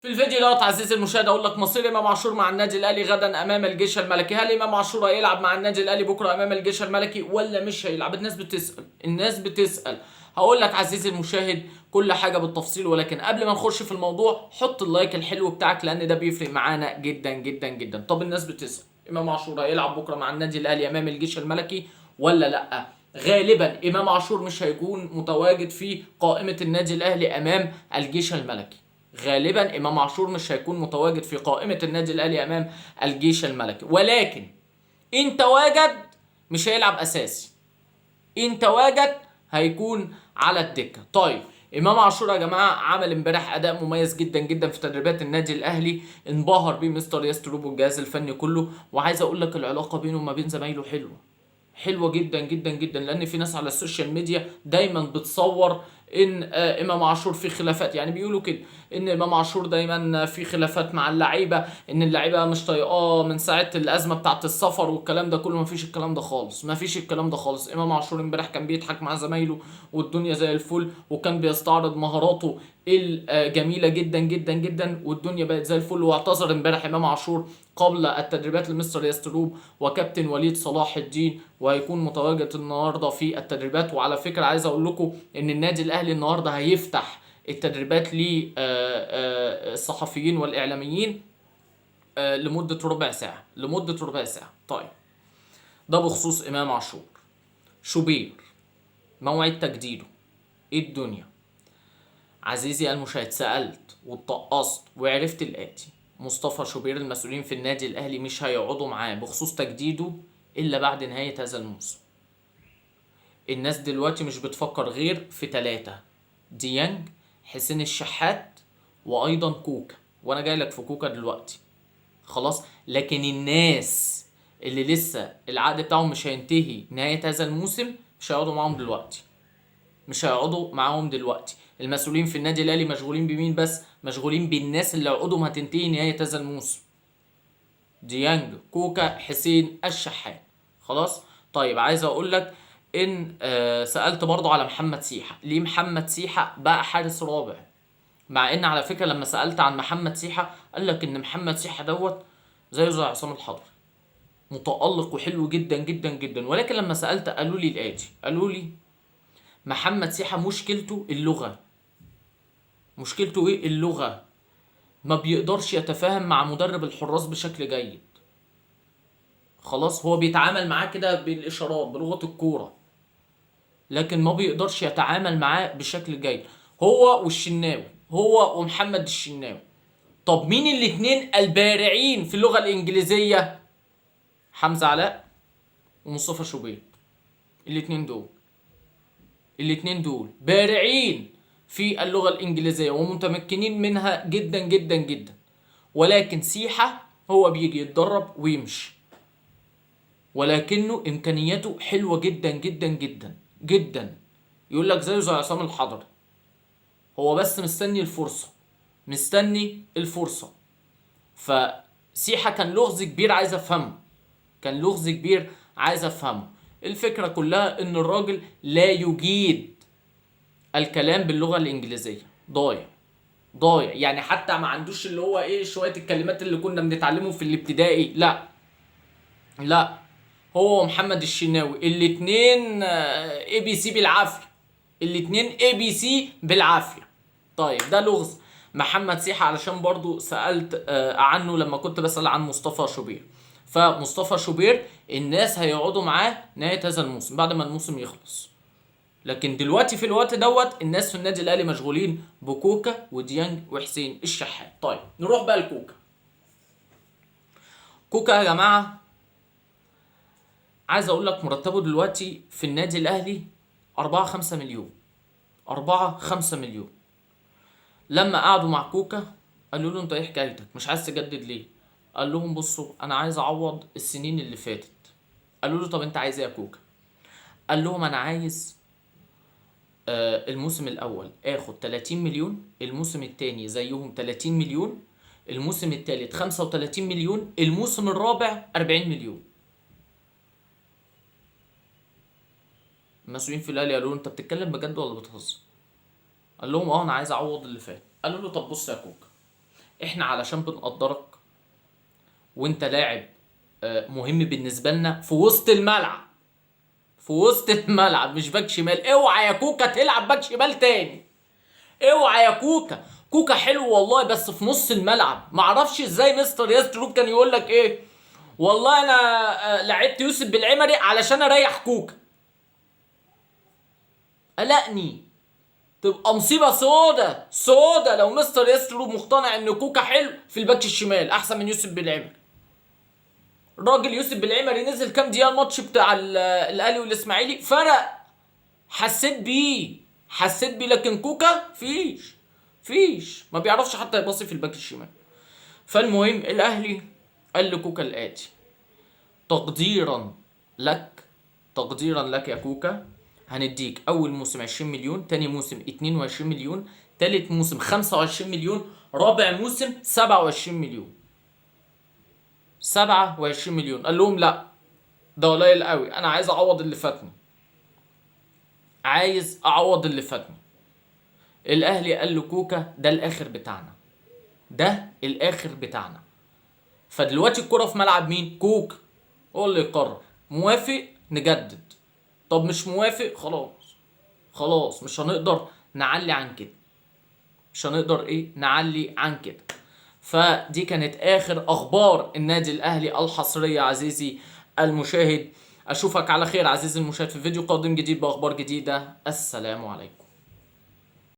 في الفيديو دوت عزيزي المشاهد اقول لك مصير امام عاشور مع النادي الاهلي غدا امام الجيش الملكي. هل امام عاشور هيلعب مع النادي الاهلي بكره امام الجيش الملكي ولا مش هيلعب؟ الناس بتسال. هقول لك عزيزي المشاهد كل حاجه بالتفصيل، ولكن قبل ما نخش في الموضوع حط اللايك الحلو بتاعك لان ده بيفرق معانا جدا جدا جدا. طب الناس بتسال امام عاشور هيلعب بكره مع النادي الاهلي امام الجيش الملكي ولا لا؟ غالبا امام عاشور مش هيكون متواجد في قائمه النادي الاهلي امام الجيش الملكي. غالبا امام عاشور مش هيكون متواجد في قائمة النادي الاهلي امام الجيش الملكي، ولكن ان تواجد مش هيلعب اساسي، ان تواجد هيكون على الدكة. طيب امام عاشور يا جماعه عمل امبارح اداء مميز جدا جدا في تدريبات النادي الاهلي، انبهر بيه مستر ياستروب والجهاز الفني كله، وعايز اقول لك العلاقه بينه وما بين زمايله حلوه جدا جدا جدا، لان في ناس على السوشيال ميديا دايما بتصور ان امام عاشور في خلافات، يعني بيقولوا كده ان امام عاشور دايما في خلافات مع اللعيبه، ان اللعيبه مش طايقاه من ساعه الازمه بتاعه السفر والكلام ده كله. مفيش الكلام ده خالص، مفيش الكلام ده خالص. امام عاشور امبارح كان بيضحك مع زمايله والدنيا زي الفل، وكان بيستعرض مهاراته الجميله جدا جدا جدا، والدنيا بقت زي الفل. واعتذر امبارح امام عاشور قبل التدريبات لمستر ياستروب وكابتن وليد صلاح الدين، وهيكون متواجد النهارده في التدريبات. وعلى فكره عايز اقول لكم ان النادي الاهلي النهارده هيفتح التدريبات للصحفيين والاعلاميين لمده ربع ساعه، لمده ربع ساعه. طيب ده بخصوص امام عاشور. شوبير موعد تجديده ايه الدنيا؟ عزيزي المشاهد سألت واتطقست وعرفت الآتي: مصطفى شوبير المسؤولين في النادي الأهلي مش هيقعدوا معاه بخصوص تجديده إلا بعد نهاية هذا الموسم. الناس دلوقتي مش بتفكر غير في 3: ديانج، حسين الشحات، وأيضا كوكا، وأنا جاي لك في كوكا دلوقتي. خلاص، لكن الناس اللي لسه العقد بتاعهم مش هينتهي نهاية هذا الموسم مش هيقعدوا معاهم دلوقتي، مش هيقعدوا معاهم دلوقتي. المسؤولين في النادي الاهلي مشغولين بمين بس؟ مشغولين بالناس اللي عقودهم هتنتهي نهايه هذا الموسم: ديانج، كوكا، حسين الشحات. خلاص. طيب عايز اقول لك ان سالت برضو على محمد سيحه. ليه محمد سيحه بقى حارس رابع؟ مع ان على فكره لما سالت عن محمد سيحه قال لك ان محمد سيحه دوت زي عصام الحضري، متالق وحلو جدا جدا جدا. ولكن لما سالت قالوا لي الاتي: قالوا لي محمد سيحه مشكلته اللغه. مشكلته ايه؟ اللغة. ما بيقدرش يتفاهم مع مدرب الحراس بشكل جيد. خلاص، هو بيتعامل معاه كده بالاشارات بلغة الكورة، لكن ما بيقدرش يتعامل معاه بشكل جيد. هو والشناوي، هو ومحمد الشناوي. طب مين الاتنين البارعين في اللغة الانجليزية؟ حمزة علاء ومصطفى شوبير. الاتنين دول، الاتنين دول بارعين في اللغة الانجليزية ومتمكنين منها جدا جدا جدا. ولكن سيحة هو بيجي يتدرب ويمشي، ولكنه امكانياته حلوة جدا جدا جدا جدا. يقول لك زيه زي عصام الحضري، هو بس مستني الفرصة، مستني الفرصة. فسيحة كان لغز كبير عايز افهمه، كان لغز كبير عايز افهمه. الفكرة كلها ان الراجل لا يجيد الكلام باللغة الانجليزية، ضايع يعني. حتى ما عندوش اللي هو ايه شويه الكلمات اللي كنا بنتعلمهم في الابتدائي، لا لا. هو ومحمد الشناوي الاتنين اي بي سي بالعافيه، الاتنين اي بي سي بالعافيه. طيب ده لغز محمد سيحة، علشان برضو سألت عنه لما كنت بسأل عن مصطفى شوبير. فمصطفى شوبير الناس هيقعدوا معاه نهاية هذا الموسم بعد ما الموسم يخلص، لكن دلوقتي في الوقت دوت الناس في النادي الاهلي مشغولين بكوكا وديانج وحسين الشحات. طيب نروح بقى لكوكا. كوكا يا جماعه عايز اقول لك مرتبه دلوقتي في النادي الاهلي 4-5 مليون، 4-5 مليون. لما قعدوا مع كوكا قالوا له انت ايه حكايتك مش عايز تجدد ليه؟ قال لهم بصوا انا عايز اعوض السنين اللي فاتت. قالوا له طب انت عايز ايه يا كوكا؟ قال لهم انا عايز الموسم الاول اخد 30 مليون، الموسم الثاني زيهم 30 مليون، الموسم الثالث 35 مليون، الموسم الرابع 40 مليون. المسؤولين في الاهلي قالوا له انت بتتكلم بجد ولا بتهزر؟ قال لهم اه انا عايز اعوض اللي فات. قالوا له طب بص يا كوكا، احنا علشان بنقدرك وانت لاعب مهم بالنسبه لنا في وسط الملعب، في وسط الملعب مش باك شمال. اوعى يا كوكا تلعب باك شمال تاني، اوعى يا كوكا. كوكا حلو والله بس في نص الملعب. معرفش ازاي مستر ياستروب كان يقول لك ايه، والله انا لعبت يوسف بالعمري علشان اريح كوكا. قلقني، تبقى مصيبه سودا سودا لو مستر ياستروب مقتنع ان كوكا حلو في الباك الشمال احسن من يوسف بالعمري. الراجل يوسف بالعمري نزل كام دقيقه الماتش بتاع الاهلي والاسماعيلي، فرق، حسيت بيه لكن كوكا فيش ما بيعرفش حتى يباصي في الباك الشمال. فالمهم الاهلي قال لكوكا الاتي: تقديرا لك يا كوكا، هنديك اول موسم 20 مليون، تاني موسم 22 مليون، تالت موسم 25 مليون، رابع موسم 27 مليون. 27 مليون. قال لهم لا ده قليل قوي، انا عايز اعوض اللي فاتني، الاهلي قال له كوكا ده الاخر بتاعنا. فدلوقتي الكرة في ملعب مين؟ كوكا هو اللي يقرر. موافق نجدد، طب مش موافق خلاص مش هنقدر نعلي عن كده. فدي كانت اخر اخبار النادي الاهلي الحصرية عزيزي المشاهد. اشوفك على خير عزيزي المشاهد في فيديو قادم جديد باخبار جديدة. السلام عليكم.